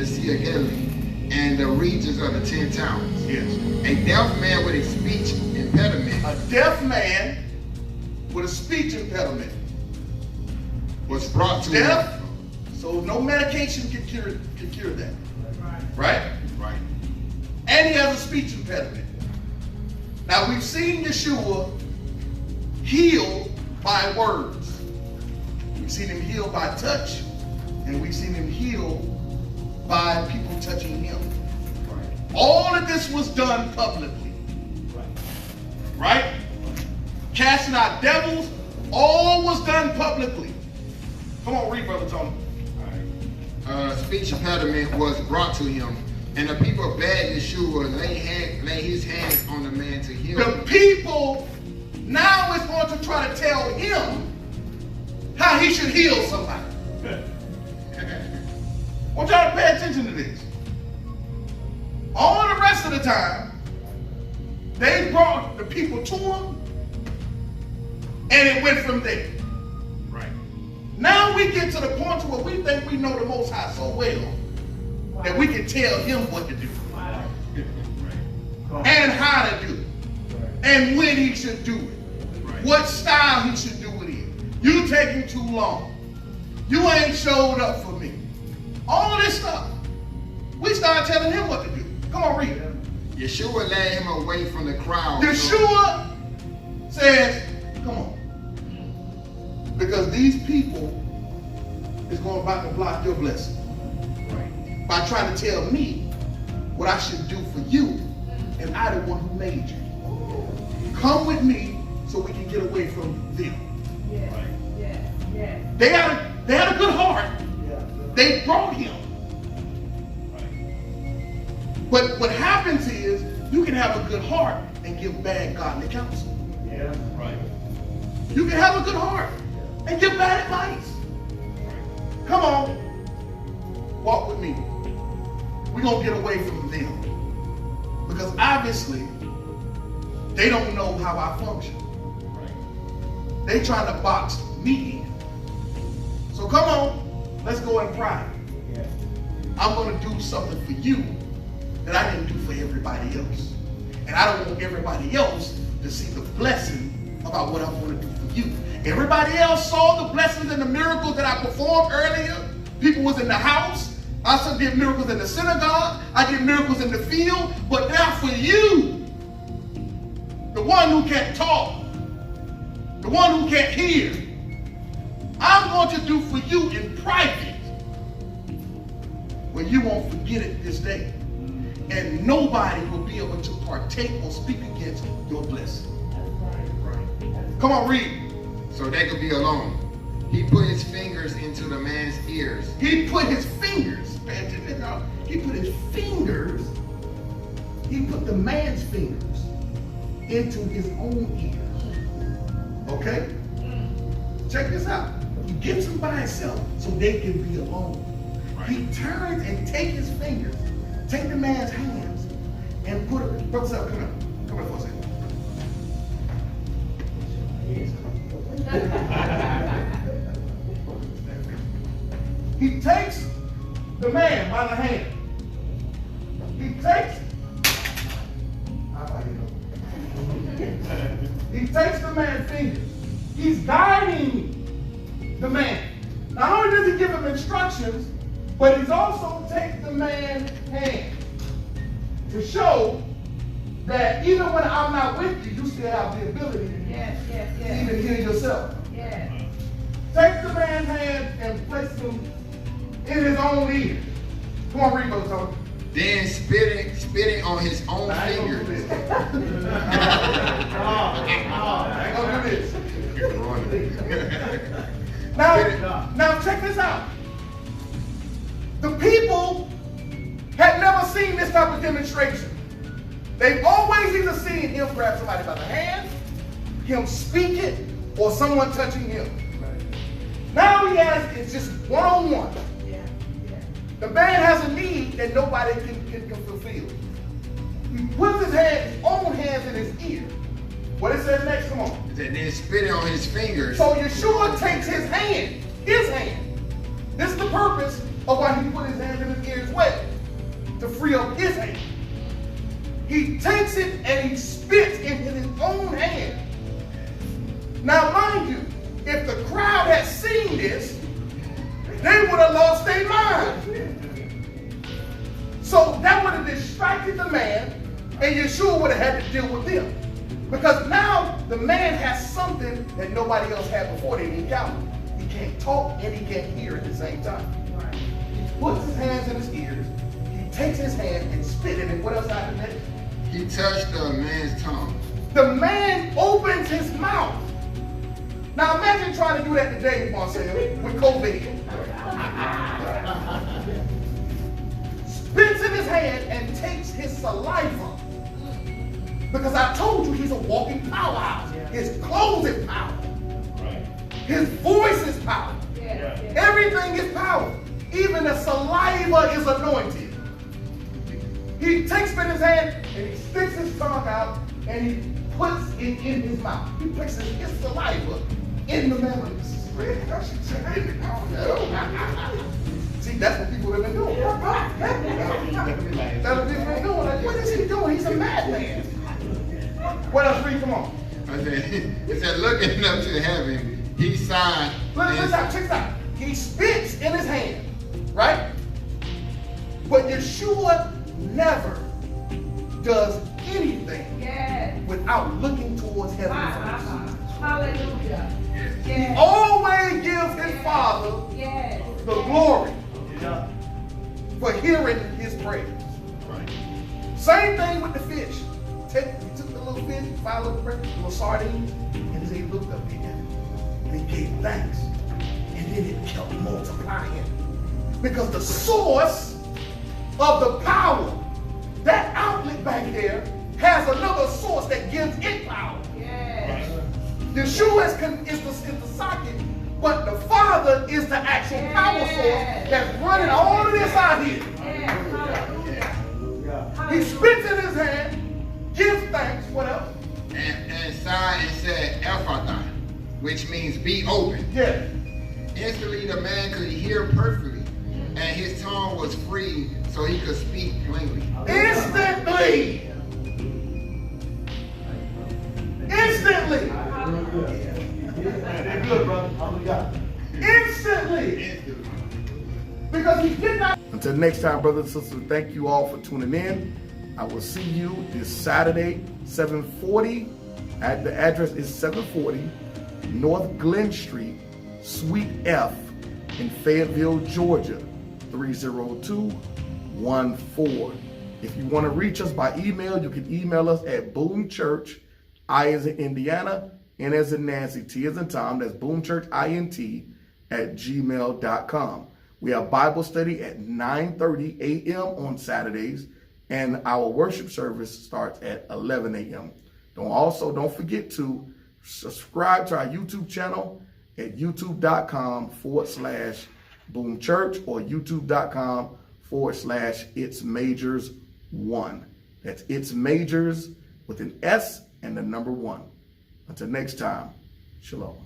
the Sea of Galilee, and the regions of the 10 towns. Yes. A deaf man with a speech impediment. A deaf man with a speech impediment Was brought to deaf, him. so no medication can cure that. Right? Right. And he has a speech impediment. Now we've seen Yeshua heal by words. We've seen him heal by touch, and we've seen him heal by people touching him. Right. All of this was done publicly. Right? Casting out devils, all was done publicly. Come on, read, Brother Tony. Speech impediment was brought to him, and the people begged Yeshua lay his hands on the man to heal him. The people now is going to try to tell him how he should heal somebody. I want y'all to pay attention to this. All the rest of the time, they brought the people to him, and it went from there. Right. Now we get to the point where we think we know the Most High so well that we can tell him what to do. And how to do it. And when he should do it. What style he should do it in. You taking too long. You ain't showed up for me. All this stuff. We start telling him what to do. Come on, read it. Yeshua led him away from the crowd. Yeshua says, come on. Because these people is going about to block your blessing. Right. By trying to tell me what I should do for you, and I the one who made you. Come with me so we can get away from them. Yeah. Right. Yeah. Yeah. They had a good heart. They brought him. Right. But what happens is you can have a good heart and give bad godly counsel. Yeah. Right. You can have a good heart and give bad advice. Come on, walk with me. We're going to get away from them. Because obviously, they don't know how I function. Right. They trying to box me in. So come on, let's go in private. Yeah. I'm going to do something for you that I didn't do for everybody else. And I don't want everybody else to see the blessing about what I'm going to do for you. Everybody else saw the blessings and the miracles that I performed earlier. People was in the house. I also did miracles in the synagogue. I did miracles in the field. But now for you, the one who can't talk, the one who can't hear, I'm going to do for you in private where you won't forget it this day. And nobody will be able to partake or speak against your blessing. Right. Come on, read. So they could be alone. He put his fingers into the man's ears. He put his fingers, he put his fingers, he put the man's fingers into his own ears. Okay? Check this out. He gets him by himself so they can be alone. Right. He turns and take his fingers, take the man's hands, and put it. Brother Sal, come here. Come here for a second. He takes the man by the hand. He takes the man's fingers. He's guiding the man. Not only does he give him instructions, but he's also takes the man's hand to show that even when I'm not with you, you still have the ability to even hear yourself. Yes. Take the man's hand and place him in his own ear. Come on, read, Brother Tony. Then spitting on his own I ain't gonna do fingers. this. I ain't gonna do this. Now check this out. The people had never seen this type of demonstration. They've always either seen him grab somebody by the hand, him speak it, or someone touching him. Now he has, it's just one-on-one. The man has a need that nobody can fulfill. He puts his own hands in his ear. What it says next, come on. Then spitting on his fingers. So Yeshua takes his hand. This is the purpose of why he put his hands in his ear as well. to free up his hand. He takes it and he spits in his own hand. Now, mind you, if the crowd had seen this, they would have lost their mind. So that would have distracted the man, and Yeshua would have had to deal with them. Because now the man has something that nobody else had before they encountered. He can't talk and he can't hear at the same time. He puts his hands in his ears, he takes his hand and spit it, and what else happened next? He touched the man's tongue. The man opens his mouth. Now imagine trying to do that today, Marcel, with COVID. Spits in his hand and takes his saliva. Because I told you he's a walking powerhouse. His clothes is power. His voice is power. Everything is power. Even the saliva is anointed. He takes it in his hand and he sticks his tongue out and he puts it in his mouth. He places his saliva in the man. See, that's what people have been doing. That's what people have been doing. Like, what is he doing? He's a madman. What else, read? Come on. It said, looking up to heaven, he sighed. Check this out. He spits in his hand, right? But Yeshua never does anything without looking towards heaven first. Hallelujah. He always gives his Father the glory for hearing his prayers. Same thing with the fish. He took the little fish, followed the little sardines, and he looked up at him and he gave thanks. And then it kept multiplying. Because the source of the power, that outlet back there, has another source that gives it power. Yeshua is the socket, but the Father is the actual power source that's running all of this out here. He spits in his hand, gives thanks, what else? And sighed and said, Ephphatha, which means be open. Yeah. Instantly the man could hear perfectly, and his tongue was free so he could speak plainly. Instantly. Instantly. Good, brother. Instantly. Because he did not. Until next time, brothers and sisters, thank you all for tuning in. I will see you this Saturday, 740. The address is 740 North Glynn Street, Suite F in Fayetteville, Georgia, 30214. If you want to reach us by email, you can email us at BOOMCHURCH, I as in Indiana, N as in Nancy, T as in Tom, that's BOOMCHURCHINT @gmail.com. We have Bible study at 9:30 a.m. on Saturdays, and our worship service starts at 11 a.m. Don't forget to subscribe to our YouTube channel at youtube.com/BOOMCHURCH or youtube.com/itsmajors1. That's It's Majors with an S and the number 1. Until next time, shalom.